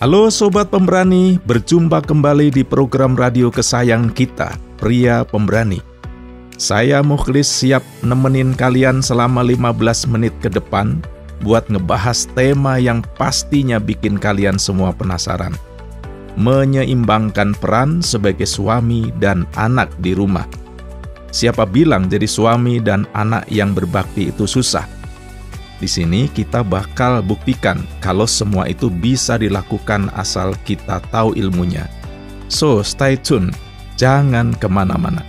Halo Sobat Pemberani, berjumpa kembali di program radio kesayangan kita, Pria Pemberani. Saya Mukhlis siap nemenin kalian selama 15 menit ke depan buat ngebahas tema yang pastinya bikin kalian semua penasaran. Menyeimbangkan peran sebagai suami dan anak di rumah. Siapa bilang jadi suami dan anak yang berbakti itu susah? Di sini kita bakal buktikan kalau semua itu bisa dilakukan asal kita tahu ilmunya. So, stay tune, jangan kemana-mana.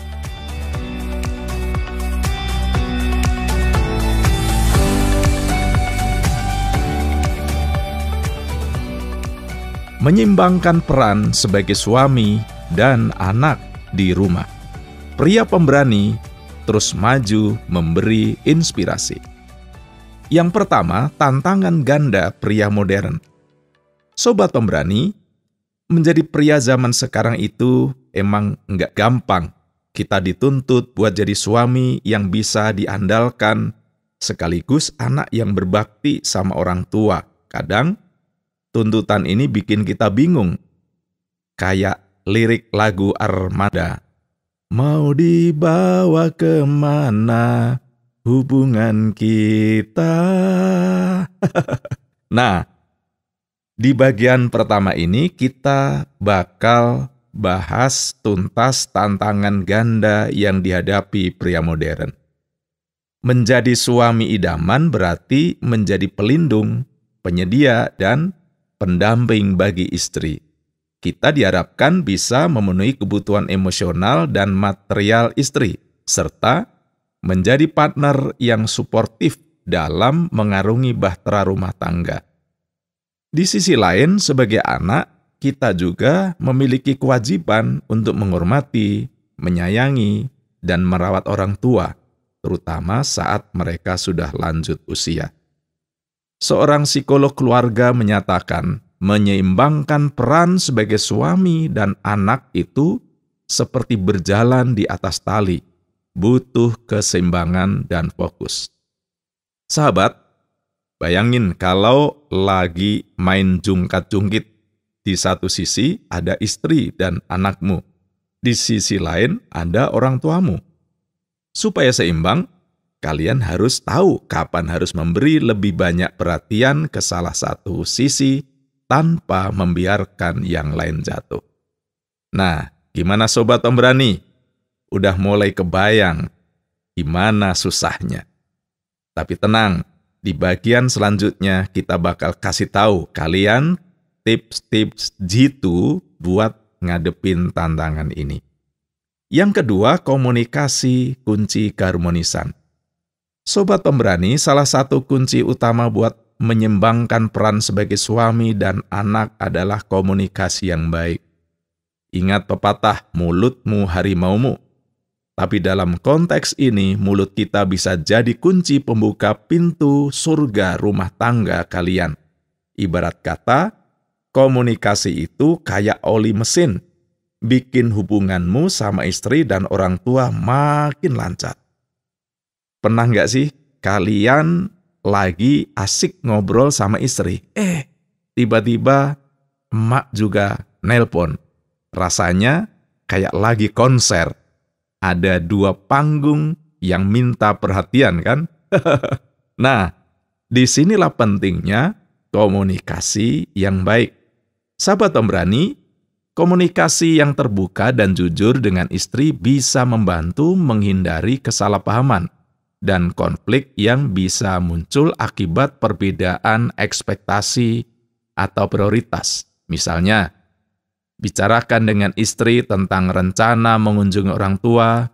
Menyeimbangkan peran sebagai suami dan anak di rumah. Pria Pemberani terus maju memberi inspirasi. Yang pertama, tantangan ganda pria modern. Sobat Pemberani, menjadi pria zaman sekarang itu emang nggak gampang. Kita dituntut buat jadi suami yang bisa diandalkan, sekaligus anak yang berbakti sama orang tua. Kadang, tuntutan ini bikin kita bingung. Kayak lirik lagu Armada. Mau dibawa kemana hubungan kita? Nah, di bagian pertama ini kita bakal bahas tuntas tantangan ganda yang dihadapi pria modern. Menjadi suami idaman berarti menjadi pelindung, penyedia, dan pendamping bagi istri. Kita diharapkan bisa memenuhi kebutuhan emosional dan material istri, serta menjadi partner yang suportif dalam mengarungi bahtera rumah tangga. Di sisi lain, sebagai anak, kita juga memiliki kewajiban untuk menghormati, menyayangi, dan merawat orang tua, terutama saat mereka sudah lanjut usia. Seorang psikolog keluarga menyatakan, menyeimbangkan peran sebagai suami dan anak itu seperti berjalan di atas tali. Butuh keseimbangan dan fokus. Sahabat, bayangin kalau lagi main jungkat-jungkit. Di satu sisi ada istri dan anakmu. Di sisi lain ada orang tuamu. Supaya seimbang, kalian harus tahu kapan harus memberi lebih banyak perhatian ke salah satu sisi tanpa membiarkan yang lain jatuh. Nah, gimana Sobat Pemberani? Udah mulai kebayang gimana susahnya. Tapi tenang, di bagian selanjutnya kita bakal kasih tahu kalian tips-tips jitu buat ngadepin tantangan ini. Yang kedua, komunikasi kunci keharmonisan. Sobat Pemberani, salah satu kunci utama buat menyeimbangkan peran sebagai suami dan anak adalah komunikasi yang baik. Ingat pepatah, mulutmu harimaumu. Tapi dalam konteks ini, mulut kita bisa jadi kunci pembuka pintu surga rumah tangga kalian. Ibarat kata, komunikasi itu kayak oli mesin, bikin hubunganmu sama istri dan orang tua makin lancar. Pernah nggak sih kalian lagi asik ngobrol sama istri? Tiba-tiba emak juga nelpon. Rasanya kayak lagi konser. Ada dua panggung yang minta perhatian kan? Nah, disinilah pentingnya komunikasi yang baik. Sahabat Pemberani, komunikasi yang terbuka dan jujur dengan istri bisa membantu menghindari kesalahpahaman dan konflik yang bisa muncul akibat perbedaan ekspektasi atau prioritas. Misalnya, bicarakan dengan istri tentang rencana mengunjungi orang tua,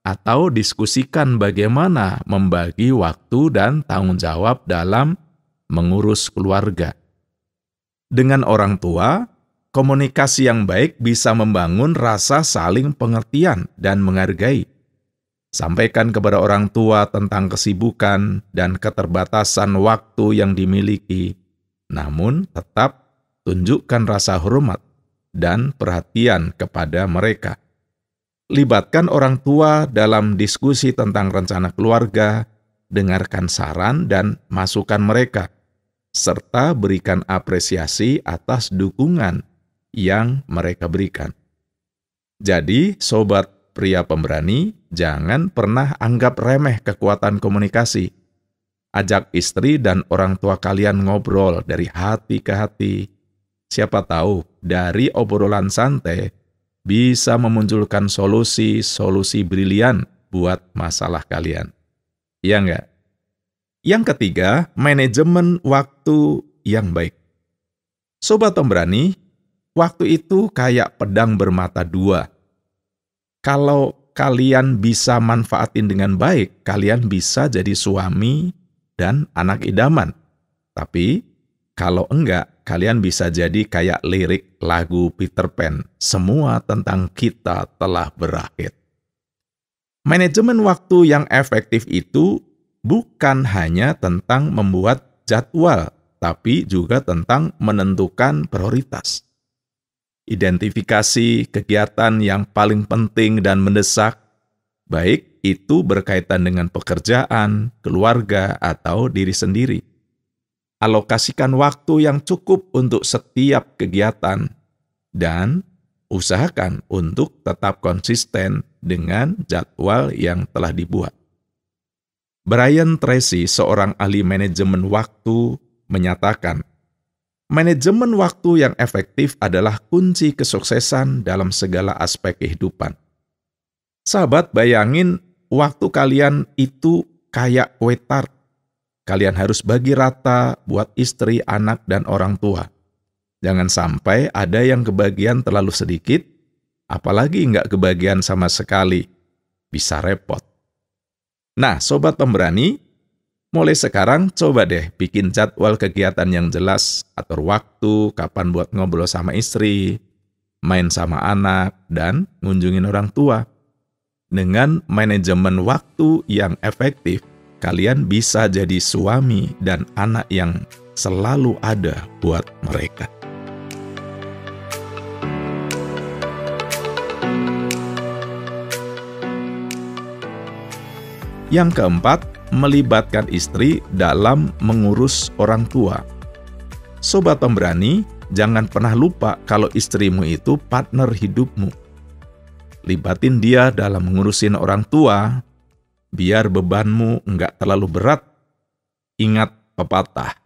atau diskusikan bagaimana membagi waktu dan tanggung jawab dalam mengurus keluarga. Dengan orang tua, komunikasi yang baik bisa membangun rasa saling pengertian dan menghargai. Sampaikan kepada orang tua tentang kesibukan dan keterbatasan waktu yang dimiliki, namun tetap tunjukkan rasa hormat dan perhatian kepada mereka. Libatkan orang tua dalam diskusi tentang rencana keluarga, dengarkan saran dan masukan mereka. serta berikan apresiasi atas dukungan yang mereka berikan. Jadi, sobat pria pemberani, jangan pernah anggap remeh kekuatan komunikasi. Ajak istri dan orang tua kalian ngobrol dari hati ke hati. Siapa tahu dari obrolan santai bisa memunculkan solusi-solusi brilian buat masalah kalian. Iya nggak? Yang ketiga, manajemen waktu yang baik. Sobat pemberani, waktu itu kayak pedang bermata dua. Kalau kalian bisa manfaatin dengan baik, kalian bisa jadi suami dan anak idaman. Tapi, kalau enggak, kalian bisa jadi kayak lirik lagu Peter Pan. Semua tentang kita telah berakhir. Manajemen waktu yang efektif itu bukan hanya tentang membuat jadwal, tapi juga tentang menentukan prioritas. Identifikasi kegiatan yang paling penting dan mendesak, baik itu berkaitan dengan pekerjaan, keluarga, atau diri sendiri. Alokasikan waktu yang cukup untuk setiap kegiatan, dan usahakan untuk tetap konsisten dengan jadwal yang telah dibuat. Brian Tracy, seorang ahli manajemen waktu, menyatakan, manajemen waktu yang efektif adalah kunci kesuksesan dalam segala aspek kehidupan. Sahabat, bayangin waktu kalian itu kayak kue tart. Kalian harus bagi rata buat istri, anak, dan orang tua. Jangan sampai ada yang kebagian terlalu sedikit, apalagi nggak kebagian sama sekali. Bisa repot. Nah, sobat pemberani, mulai sekarang coba deh bikin jadwal kegiatan yang jelas, atur waktu, kapan buat ngobrol sama istri, main sama anak, dan ngunjungin orang tua. Dengan manajemen waktu yang efektif, kalian bisa jadi suami dan anak yang selalu ada buat mereka. Yang keempat, melibatkan istri dalam mengurus orang tua. Sobat pemberani, jangan pernah lupa kalau istrimu itu partner hidupmu. Libatin dia dalam mengurusin orang tua, biar bebanmu nggak terlalu berat. Ingat pepatah,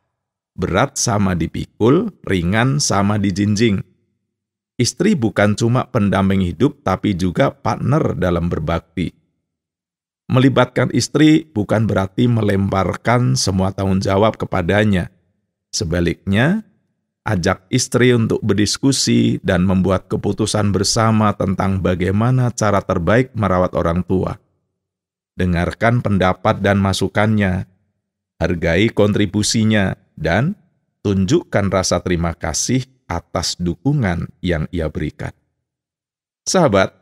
berat sama dipikul, ringan sama dijinjing. Istri bukan cuma pendamping hidup, tapi juga partner dalam berbakti. Melibatkan istri bukan berarti melemparkan semua tanggung jawab kepadanya. Sebaliknya, ajak istri untuk berdiskusi dan membuat keputusan bersama tentang bagaimana cara terbaik merawat orang tua. Dengarkan pendapat dan masukannya, hargai kontribusinya, dan tunjukkan rasa terima kasih atas dukungan yang ia berikan. Sahabat,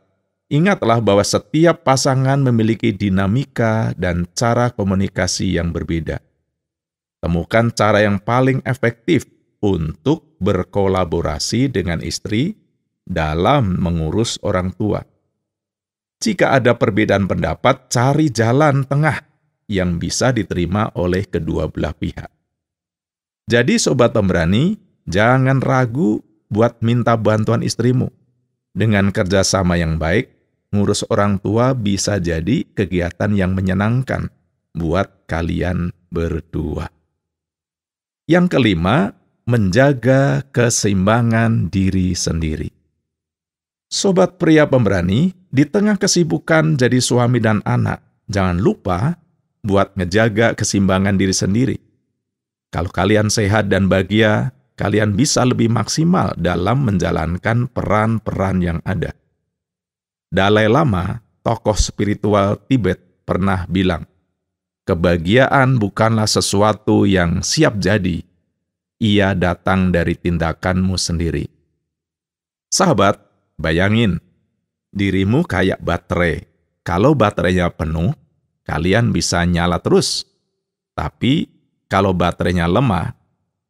ingatlah bahwa setiap pasangan memiliki dinamika dan cara komunikasi yang berbeda. Temukan cara yang paling efektif untuk berkolaborasi dengan istri dalam mengurus orang tua. Jika ada perbedaan pendapat, cari jalan tengah yang bisa diterima oleh kedua belah pihak. Jadi sobat pemberani, jangan ragu buat minta bantuan istrimu. Dengan kerjasama yang baik, ngurus orang tua bisa jadi kegiatan yang menyenangkan buat kalian berdua. Yang kelima, menjaga keseimbangan diri sendiri. Sobat pria pemberani, di tengah kesibukan jadi suami dan anak, jangan lupa buat ngejaga keseimbangan diri sendiri. Kalau kalian sehat dan bahagia, kalian bisa lebih maksimal dalam menjalankan peran-peran yang ada. Dalai Lama, tokoh spiritual Tibet, pernah bilang, kebahagiaan bukanlah sesuatu yang siap jadi, ia datang dari tindakanmu sendiri. Sahabat, bayangin, dirimu kayak baterai. Kalau baterainya penuh, kalian bisa nyala terus. Tapi, kalau baterainya lemah,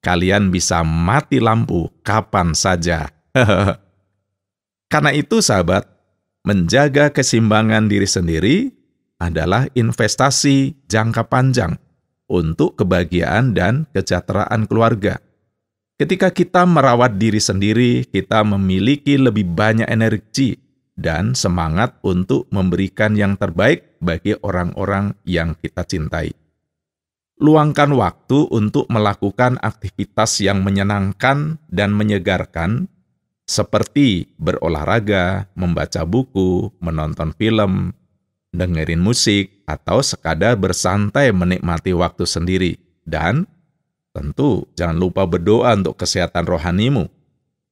kalian bisa mati lampu kapan saja. Karena itu, sahabat, menjaga keseimbangan diri sendiri adalah investasi jangka panjang untuk kebahagiaan dan kesejahteraan keluarga. Ketika kita merawat diri sendiri, kita memiliki lebih banyak energi dan semangat untuk memberikan yang terbaik bagi orang-orang yang kita cintai. Luangkan waktu untuk melakukan aktivitas yang menyenangkan dan menyegarkan, seperti berolahraga, membaca buku, menonton film, dengerin musik, atau sekadar bersantai menikmati waktu sendiri. Dan tentu jangan lupa berdoa untuk kesehatan rohanimu.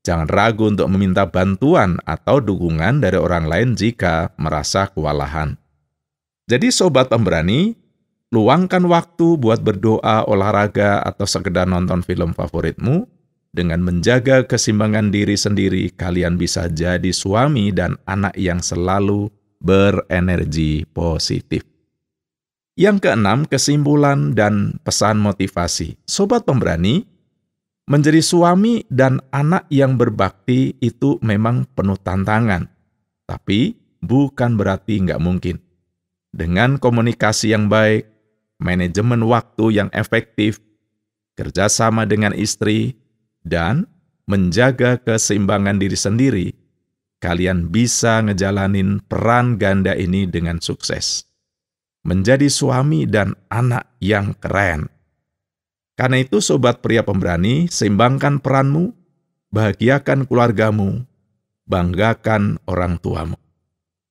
Jangan ragu untuk meminta bantuan atau dukungan dari orang lain jika merasa kewalahan. Jadi sobat pemberani, luangkan waktu buat berdoa, olahraga, atau sekedar nonton film favoritmu. Dengan menjaga keseimbangan diri sendiri, kalian bisa jadi suami dan anak yang selalu berenergi positif. Yang keenam, kesimpulan dan pesan motivasi. Sobat pemberani, menjadi suami dan anak yang berbakti itu memang penuh tantangan. Tapi bukan berarti nggak mungkin. Dengan komunikasi yang baik, manajemen waktu yang efektif, kerjasama dengan istri, dan menjaga keseimbangan diri sendiri, kalian bisa ngejalanin peran ganda ini dengan sukses. Menjadi suami dan anak yang keren. Karena itu, sobat pria pemberani, seimbangkan peranmu, bahagiakan keluargamu, banggakan orang tuamu.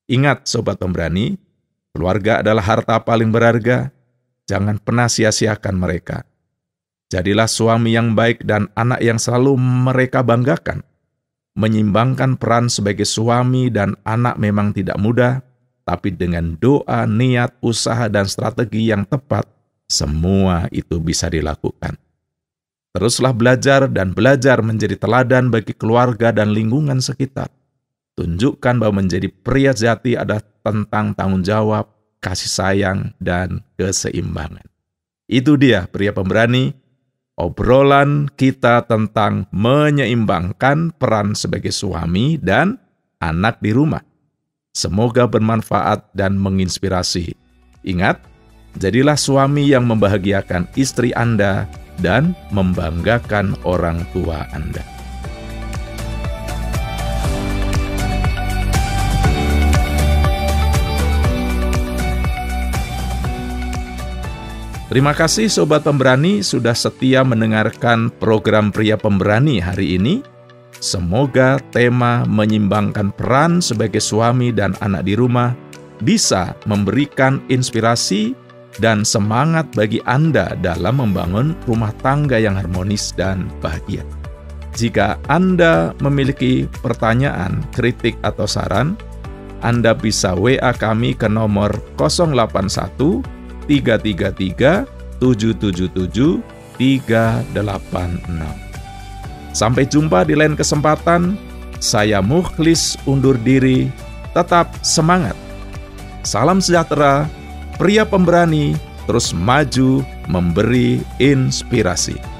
Ingat, sobat pemberani, keluarga adalah harta paling berharga. Jangan pernah sia-siakan mereka. Jadilah suami yang baik dan anak yang selalu mereka banggakan. Menyimbangkan peran sebagai suami dan anak memang tidak mudah, tapi dengan doa, niat, usaha, dan strategi yang tepat, semua itu bisa dilakukan. Teruslah belajar dan belajar menjadi teladan bagi keluarga dan lingkungan sekitar. Tunjukkan bahwa menjadi pria sejati adalah tentang tanggung jawab, kasih sayang, dan keseimbangan. Itu dia pria pemberani, obrolan kita tentang menyeimbangkan peran sebagai suami dan anak di rumah. Semoga bermanfaat dan menginspirasi. Ingat, jadilah suami yang membahagiakan istri Anda dan membanggakan orang tua Anda. Terima kasih Sobat Pemberani sudah setia mendengarkan program Pria Pemberani hari ini. Semoga tema menyimbangkan peran sebagai suami dan anak di rumah bisa memberikan inspirasi dan semangat bagi Anda dalam membangun rumah tangga yang harmonis dan bahagia. Jika Anda memiliki pertanyaan, kritik, atau saran, Anda bisa WA kami ke nomor 081 333 777 386. Sampai jumpa di lain kesempatan. Saya Mukhlis undur diri. Tetap semangat. Salam sejahtera. Pria pemberani terus maju memberi inspirasi.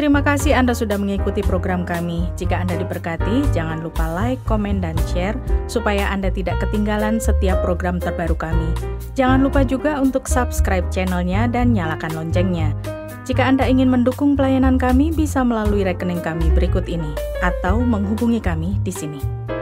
Terima kasih Anda sudah mengikuti program kami. Jika Anda diberkati, jangan lupa like, komen, dan share supaya Anda tidak ketinggalan setiap program terbaru kami. Jangan lupa juga untuk subscribe channelnya dan nyalakan loncengnya. Jika Anda ingin mendukung pelayanan kami, bisa melalui rekening kami berikut ini atau menghubungi kami di sini.